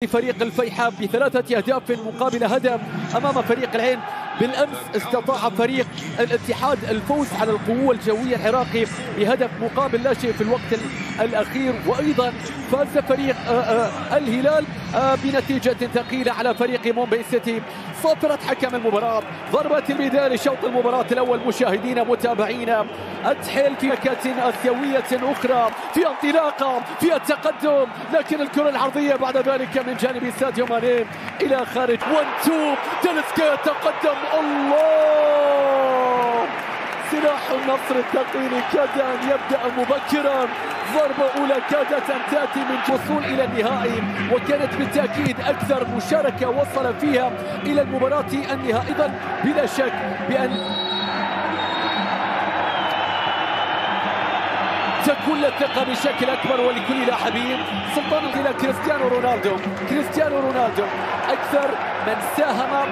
فريق الفيحاء ب3 أهداف مقابل هدف أمام فريق العين. بالأمس استطاع فريق الاتحاد الفوز على القوة الجوية العراقي بهدف مقابل لا شيء في الوقت الأخير، وأيضا فاز فريق الهلال بنتيجة ثقيلة على فريق مومباي سيتي. صافرة حكم المباراة ضربة البداية لشوط المباراة الأول. مشاهدينا متابعينا، التحيل في مكات آسيوية أخرى، في انطلاقة، في التقدم، لكن الكرة العرضية بعد ذلك من جانب ساديو ماني إلى خارج. 1-2 تاليسكا يتقدم. الله، سلاح النصر الثقيل كاد أن يبدأ مبكرا. ضربة أولى كادت أن تأتي من وصول إلى النهائي، وكانت بالتأكيد أكثر مشاركة وصل فيها إلى المباراة النهائية. أيضا بلا شك بأن تكون الثقة بشكل أكبر ولكل لاعبين. سلطان إلى كريستيانو رونالدو. كريستيانو رونالدو أكثر من ساهم.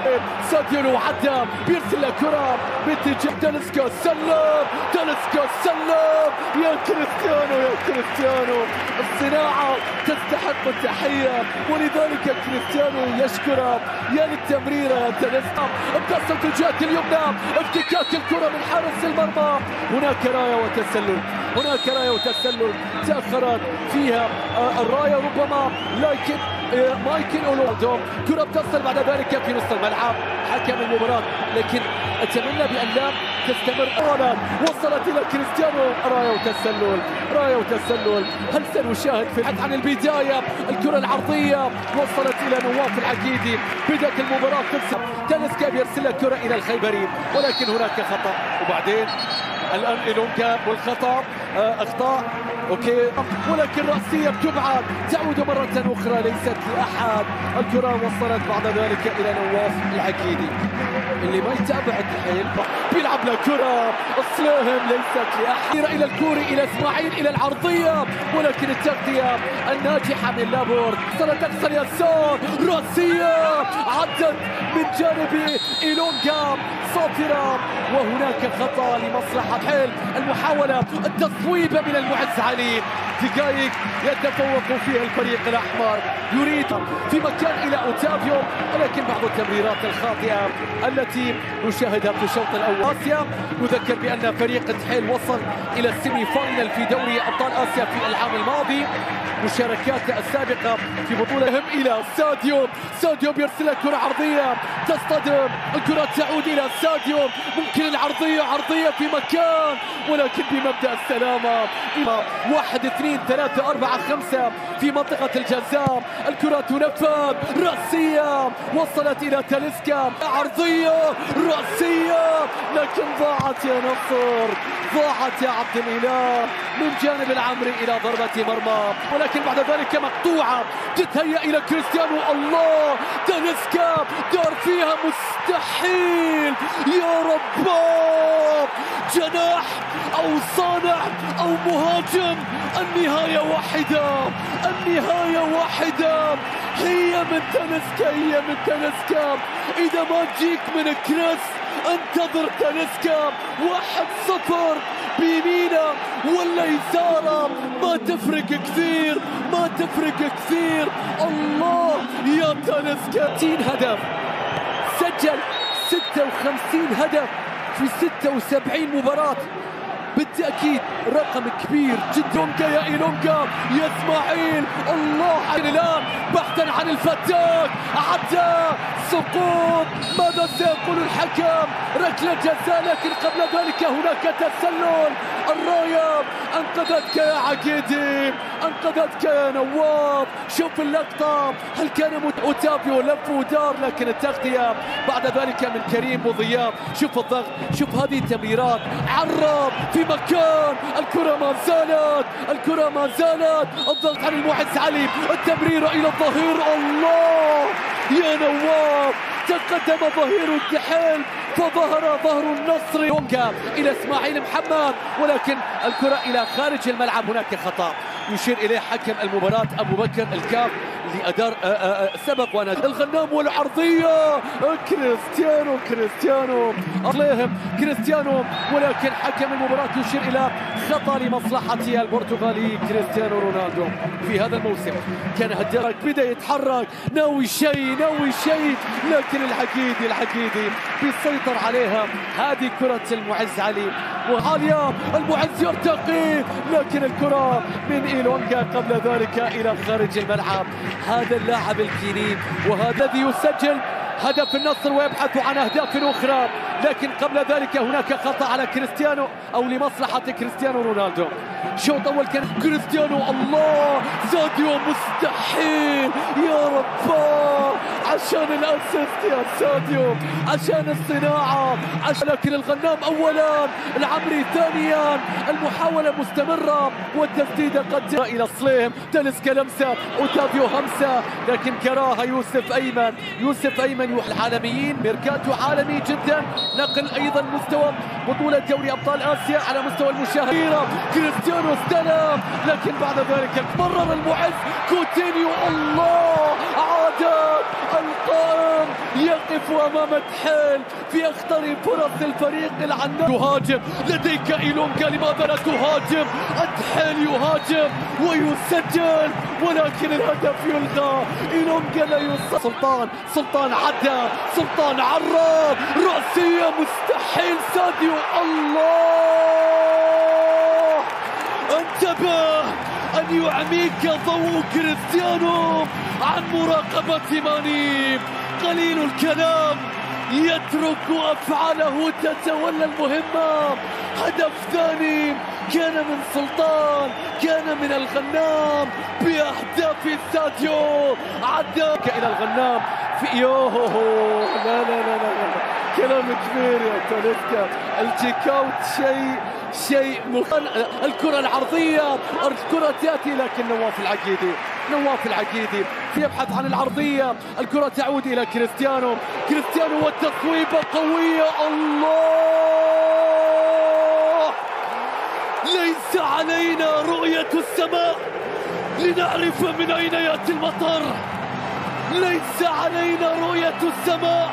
ساديو عدى بيرسل الكرة باتجاه تاليسكا. سلم تاليسكا، سلم يا كريستيانو، يا كريستيانو. الصناعة تستحق التحية، ولذلك كريستيانو يشكر. يا للتمريرة يا تاليسكا، امتص الاتجاه اليمنى، افتكاك الكرة من حارس المرمى. هناك راية وتسلل، هناك راية وتسلل تأخرت فيها الراية ربما، لكن مايكل أولوالدو كرة بتصل بعد ذلك في نص الملعب. حكم المباراة لكن أتمنى بأن لا تستمر. وصلت إلى كريستيانو. راية وتسلل، راية وتسلل. هل سنشاهد في الحديث عن البداية؟ الكرة العرضية وصلت إلى نواف العقيدي. بدأت المباراة تكسب. تاليسكا بيرسل كرة إلى الخيبري، ولكن هناك خطأ. وبعدين الآن إيلونغا والخطأ، أخطاء أوكي، ولكن رأسية بتبعد، تعود مرة أخرى ليست لأحد. الكرة وصلت بعد ذلك إلى نواف العقيدي. اللي ما يتابع التحيل بيلعب له كرة السلاهم ليست لأحد. إلى الكوري، إلى إسماعيل، إلى العرضية، ولكن التغطية الناجحة من لابورت. وصلت أقصى اليسار، رأسية عدت من جانب إيلونغا صافرة، وهناك خطأ لمصلحة حيل. المحاولة التصويب من المعز علي. دقائق يتفوق فيها الفريق الأحمر، يريد في مكان إلى أوتافيو، ولكن بعض التمريرات الخاطئة التي نشاهدها في الشوط الأول. آسيا نذكر بأن فريق التحيل وصل إلى السيمي فاينل في دوري أبطال آسيا في العام الماضي. مشاركات السابقة في بطولة. إلى ساديو، ساديو بيرسل كرة عرضية تصطدم، الكرة تعود إلى ساديو. ممكن العرضية، عرضية في مكان، ولكن بمبدأ السلامة. 1 2 3 4 5 في منطقة الجزاء. الكرة تنفذ، رأسية وصلت إلى تاليسكا. عرضية، رأسية، لكن ضاعت يا نصر، ضاعت يا عبد الإله من جانب العمري إلى ضربة مرمى، ولكن بعد ذلك مقطوعة. تتهيأ إلى كريستيانو. الله، تاليسكا دار فيها مستحيل. يا رب، جناح أو صانع أو مهاجم، النهاية واحدة، النهاية واحدة. هي من تاليسكا، هي من تاليسكا. إذا ما تجيك من كريس انتظر تاليسكا. 1-0 بيمينه ولا يساره، ما تفرق كثير، ما تفرق كثير. الله يا تاليسكا. 60 هدف، سجل 56 هدف في 76 مباراة. بالتأكيد رقم كبير جدا. يا إيلونغا، يا إسماعيل. الله، الآن بحثا عن الفتاك، عدى، سقوط. ماذا سيقول الحكم؟ ركلة جزاء، لكن قبل ذلك هناك تسلل. الراية أنقذتك يا عقيدي، أنقذتك يا نواف. شوف اللقطة، هل كان أوتافيو لف ودار، لكن التغطية بعد ذلك من كريم وضياء. شوف الضغط، شوف هذه التمريرات. عرب في مكان، الكرة ما زالت، الكرة ما زالت. الضغط عن المعز علي، التمريرة إلى الظهير. الله يا نواف، تقدم ظهير التحيل فظهر ظهر النصر. يونغا إلى إسماعيل محمد، ولكن الكرة إلى خارج الملعب. هناك خطأ يشير إليه حكم المباراة أبو بكر الكاف، لأدار سبق ونجح الغنام والعرضية كريستيانو عليهم كريستيانو، ولكن حكم المباراة يشير إلى خطأ لمصلحة البرتغالي كريستيانو رونالدو في هذا الموسم. كان هداف بدأ يتحرك ناوي شيء لكن الحقيدي بيسيطر عليها. هذه كرة المعز علي، وعالية المعز يرتقي لكن الكرة من إيلونغا قبل ذلك إلى خارج الملعب. هذا اللاعب الكيني وهذا الذي يسجل هدف النصر ويبحث عن أهداف أخرى، لكن قبل ذلك هناك خطأ على كريستيانو أو لمصلحة كريستيانو رونالدو. شوط أول كان كريستيانو، الله ساديو مستحيل يا رب، عشان الأسيست يا ساديو، عشان الصناعة، لكن الغنام أولا، العمري ثانيا، المحاولة مستمرة والتسديدة قد إلى صليم، تلسكا لمسة، أوتافيو همسة، لكن كراها يوسف أيمن العالميين، ميركاتو عالمي جدا، نقل أيضا مستوى بطولة دوري أبطال آسيا على مستوى المشاهدين. كريستيانو استلم لكن بعد ذلك مرر المعز، كوتينيو، الله عاد القائم يقف أمام التحيل في أخطر فرص الفريق العناب. يهاجم لديك إيلونغا، لماذا لا تهاجم؟ التحيل يهاجم ويسجل ولكن الهدف يلغى. إيلونغا لا يصل. سلطان عدى، سلطان عراب، رأسية مستحيل، ساديو، الله انتبه أن يعميك ضوء كريستيانو عن مراقبة ماني. قليل الكلام يترك أفعاله تتولى المهمة. هدف ثاني كان من سلطان، كان من الغنام بأهداف ساديو، عدى إلى الغنام في لا كلام كبير يا تاليسكا. التشيك اوت شيء الكرة العرضية، الكرة تأتي لكن نواف العقيدي يبحث عن العرضية، الكرة تعود إلى كريستيانو والتصويبة قوية، الله ليس علينا رؤية السماء لنعرف من أين يأتي المطر، ليس علينا رؤية السماء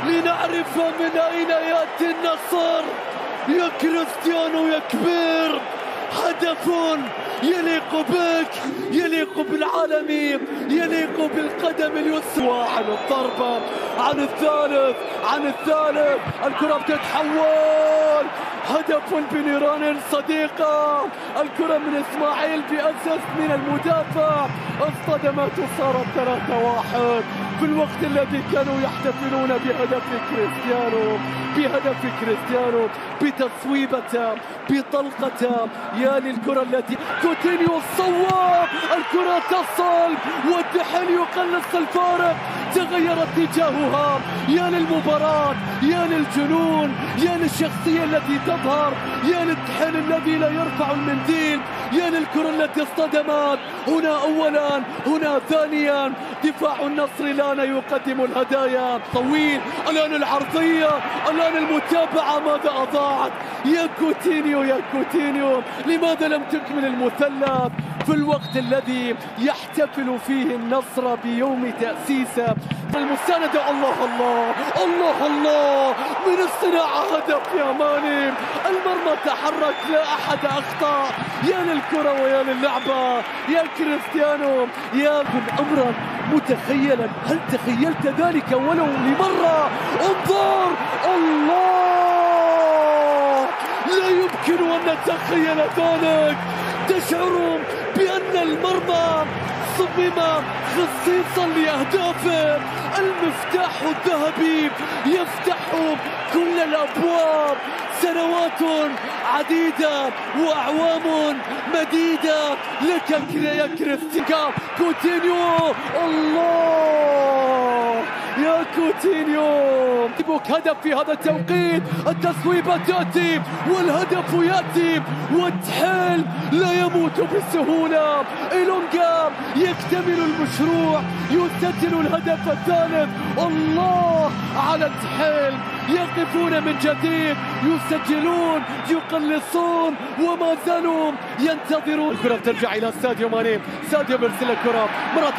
لنعرف من أين يأتي النصر. يا كريستيانو يا كبير، هدف يليق بك، يليق بالعالمين، يليق بالقدم اليسرى. عن الضربة، عن الثالث، الكرة بتتحول، هدف بنيران صديقة، الكرة من إسماعيل بأسس من المدافع، اصطدمت وصارت 3-1 في الوقت الذي كانوا يحتفلون بهدف كريستيانو بتصويبته بطلقته. يا للكرة التي كوتينيو صوب، الكرة تصل والتحيل يقلص الفارق، تغير اتجاهها. يا للمباراة، يا للجنون، يا للشخصية التي تظهر، يا للتحيل الذي لا يرفع المنديل، يا للكرة التي اصطدمت هنا أولا هنا ثانيا. دفاع النصر الآن يقدم الهدايا، طويل الآن العرضية، الآن المتابعة، ماذا أضاعت؟ يا كوتينيو لماذا لم تكمل المثلث في الوقت الذي يحتفل فيه النصر بيوم تأسيسه؟ المساندة، الله من الصناعة هدف يا ماني، المرمى تحرك، لا أحد أخطأ. يا للكرة ويا للعبة يا كريستيانو، يا أمرا متخيلا، هل تخيلت ذلك ولو لمرة؟ انظر، الله لا يمكن أن نتخيل ذلك. تشعر بأن المرمى صمم خصيصا لأهدافه، المفتاح الذهبي يفتح كل الأبواب. سنوات عديدة وأعوام مديدة لك يا كريستيانو. كوتينيو، الله يا كوتينيو، يبوك هدف في هذا التوقيت، التصويبة تأتي والهدف يأتي والتحيل لا يموت بسهولة. إيلونغا يكتمل المشروع، يسجل الهدف الثالث، الله على التحيل، يقفون من جديد، يسجلون، يقلصون وما زالوا ينتظرون. الكرة ترجع إلى ساديو ماني، ساديو بيرسل الكرة مرة